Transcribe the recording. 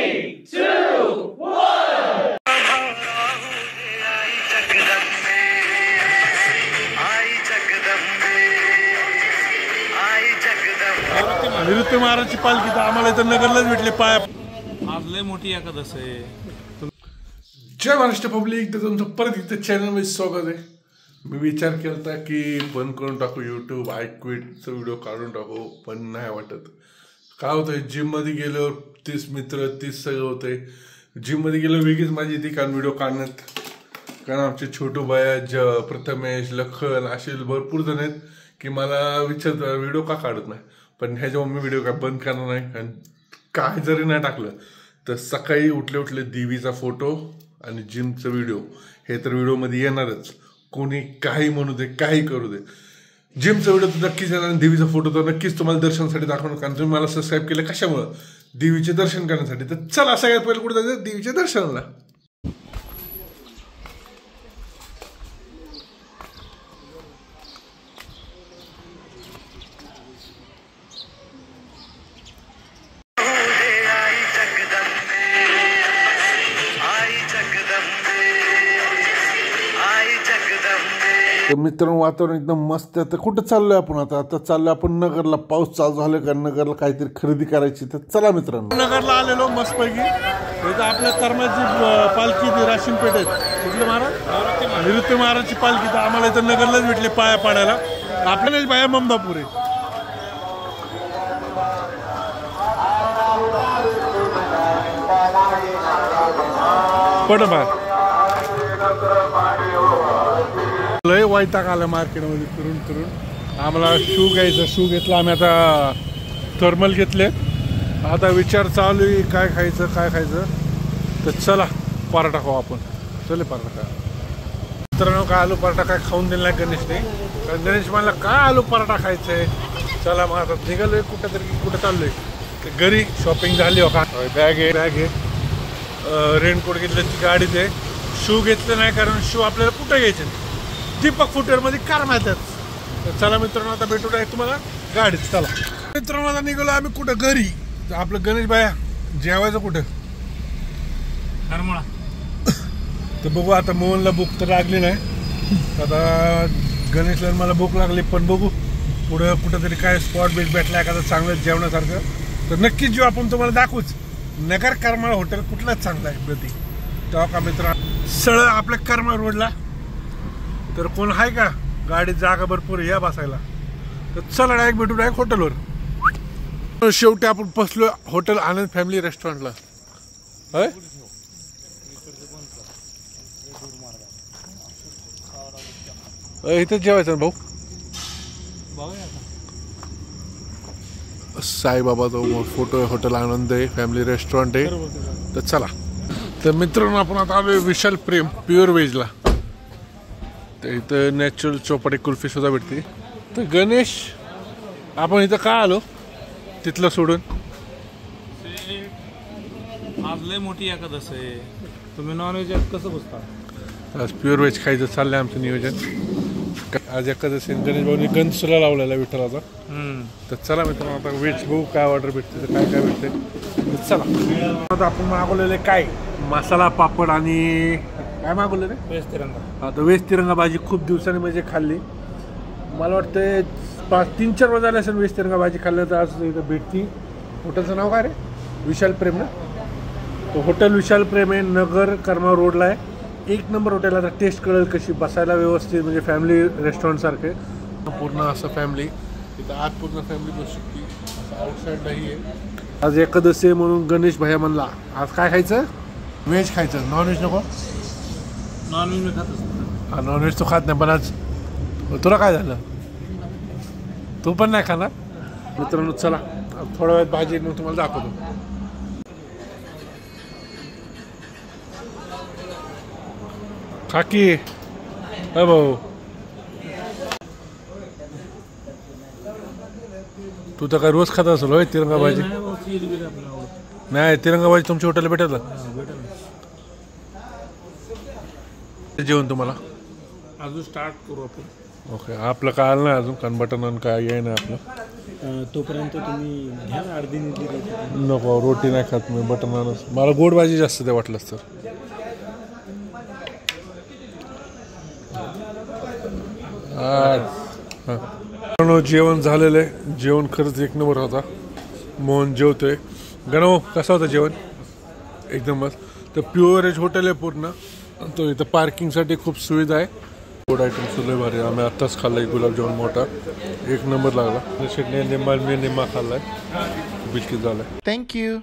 3, 2, 1. निवृत्ती महाराजची पालखी तर आम्हाला इथं नगरलाच भेटले पाया. आज लय मोठी एकादश आहे. जय महाराष्ट्र पब्लिक, तर तुमचं परत इथं चॅनलमध्ये स्वागत आहे. मी विचार केला की बंद करून टाकू यूट्यूब, आय क्विटचा व्हिडिओ काढून टाकू, पण नाही वाटत. काय होतंय, जिममध्ये गेल्यावर 30 मित्र 30 सगळं होतंय. जिममध्ये गेल्यावर वेगळीच माझी ती कारण व्हिडिओ काढण्यात, कारण आमचे छोटू बाया प्रथमेश लखन असे भरपूर जण आहेत की मला विचारतात व्हिडिओ का काढत नाही. पण ह्याच्यावर मी व्हिडिओ काय बंद करणार नाही. कारण काय जरी नाही टाकलं तर सकाळी उठले उठले देवीचा फोटो आणि जिमचा व्हिडिओ हे तर व्हिडिओमध्ये येणारच. कोणी काही म्हणू दे, काही करू दे, जिमचा व्हिडिओ तर नक्कीच येणार आणि देवीचा फोटो तर नक्कीच तुम्हाला दर्शनासाठी दाखवणार. कारण तुम्ही मला सबस्क्राईब केलं कशामुळं, देवीचे दर्शन करण्यासाठी. तर चला सगळ्यात पहिले कुठे जायचं, देवीच्या दर्शनाला. तर मित्रांनो, वातावरण एकदम मस्त आहे. तर कुठं चाललोय आपण आता चाललोय आपण नगरला. पाऊस चालू झालं का नगरला काहीतरी खरेदी करायची. तर चला मित्रांनो, नगरला आलेलो मस्तपैकी. इथं आपल्या कर्माची पालखी ती राशीन पेठ आहे. कुठले महाराज, निवृत्ती महाराजची पालखी तर आम्हाला इथं नगरलाच भेटले पाया पाडायला. आपल्यालाच बाया ममदापूर आहे. पड बाय लय वैताग आला मार्केटमध्ये फिरून फिरून. आम्हाला शू घ्यायचा, शू घेतला आम्ही. आता थर्मल घेतले. आता विचार चालू आहे काय खायचं. तर चला पराठा खाऊ आपण. चले पराठा. मित्रांनो, काय आलू पराठा काय खाऊन दिला नाही गणेशने. कारण गणेश म्हणला काय आलू पराठा खायचं आहे. चला मग आता निघालोय कुठं चाललोय. घरी शॉपिंग झाली हो का. बॅग आहे रेनकोट घेतलं ती गाडीत आहे. शू घेतले नाही कारण शू आपल्याला कुठं घ्यायचे, दीपक फुटवेअरमध्ये कार माहितात. तर चला मित्रांनो, आता भेटू आहे तुम्हाला गाडीत. चला मित्रांनो, आता निघालो आम्ही कुठं घरी. आपलं गणेश बाया जेवायचं कुठं हरमळा. तर बघू आता. मोहनला भूक तर लागली नाही. आता गणेशला मला भूक लागली, पण बघू पुढं कुठंतरी काय स्पॉट भेटला एखादं चांगलं जेवणासारखं तर नक्कीच जेव्हा आपण तुम्हाला दाखवूच. नगर करमाळ हॉटेल कुठलाच चांगला आहे प्रति तेव्हा का मित्र. सळ आपल्या करमाळ रोडला. तर कोण आहे का गाडीत जागा भरपूर या बसायला. तर चला डायरेक्ट भेटू डायरेक्ट हॉटेलवर. शेवटी आपण बसलो हॉटेल आनंद फॅमिली रेस्टॉरंटला. इथंच जेवायचं ना भाऊ. साईबाबाचा फोटो हॉटेल आनंद आहे, फॅमिली रेस्टॉरंट आहे. तर चला. तर मित्रांनो, आपण आता आलो विशाल प्रेम प्युअर व्हेजला. तर इथं नॅचरल चौपाटी कुल्फी सुद्धा भेटते. तर गणेश, आपण इथं का आलो तिथलं सोडून. आज लय मोठी एकादश आहे. तुम्ही नॉनव्हेज कसं बसता. आज प्युअर व्हेज खायचं चाललंय आमचं नियोजन. आज एकादशी गणेश भाऊनी गंध सुद्धा लावलेला विठ्ठलाचा. तर चला मित्रांनो, आता व्हेज बघू काय ऑर्डर भेटते तर काय भेटते. चला आता आपण मागवलेले काय मसाला पापड आणि काय मागवलं रे, वेज तिरंगा. हा, तर वेज तिरंगा भाजी खूप दिवसांनी म्हणजे खाल्ली. मला वाटतं 3-4 वर्ष झाले असेल वेज तिरंगा भाजी खाल्लं. तर आज इथं भेटती. हॉटेलचं नाव काय रे, विशाल प्रेम ना. तो हॉटेल विशाल प्रेम आहे, नगर करमाळ रोडला आहे. एक नंबर हॉटेल. आता टेस्ट कळेल कशी, बसायला व्यवस्थित म्हणजे फॅमिली रेस्टॉरंट सारखे. पूर्ण असं फॅमिली इथं आत पूर्ण फॅमिली बसू शकते. असं आउटसाईडलाही आहे. आज एकादशी आहे म्हणून गणेश भैया म्हणला आज काय खायचं, व्हेज खायचं, नॉनव्हेज नको. नॉनव्हेज मी खात असतो. हा, नॉनव्हेज तो खात नाही. पण आज तुला काय झालं, तू पण नाही खाणार. मित्रांनो चला थोड्या वेळात भाजी मग तुम्हाला दाखवतो. खाकी भाऊ, तू तर काय रोज खात असेल होय तिरंगा भाजी. नाही, तिरंगा भाजी तुमच्या हॉटेलला भेटेल जेवण तुम्हाला. अजून स्टार्ट करू आपण. ओके, आपलं काय आलं नाही अजून, कारण बटन काय आहे ना आपलं. तोपर्यंत तुम्ही घ्या ना अर्धी निघली रोटी. नको रोटी नाही खात मी, बटर नानच. मला गोड भाजी जास्त ते वाटलंच तर. जेवण झालेलं आहे. जेवण खरंच एक नंबर होता. मोहन जेवतोय. गणव कसं होतं जेवण? एकदमच. तर प्युअरेज हॉटेल आहे पूर्ण. तो इथं पार्किंगसाठी खूप सुविधा आहे. फूड आयटम सुद्धा भारी. आम्ही आत्ताच खाल्ला एक गुलाबजामुन मोठा, एक नंबर लागला. निम्मा मी निम्मा खाल्लाय, बिस्किट झालाय. थँक्यू.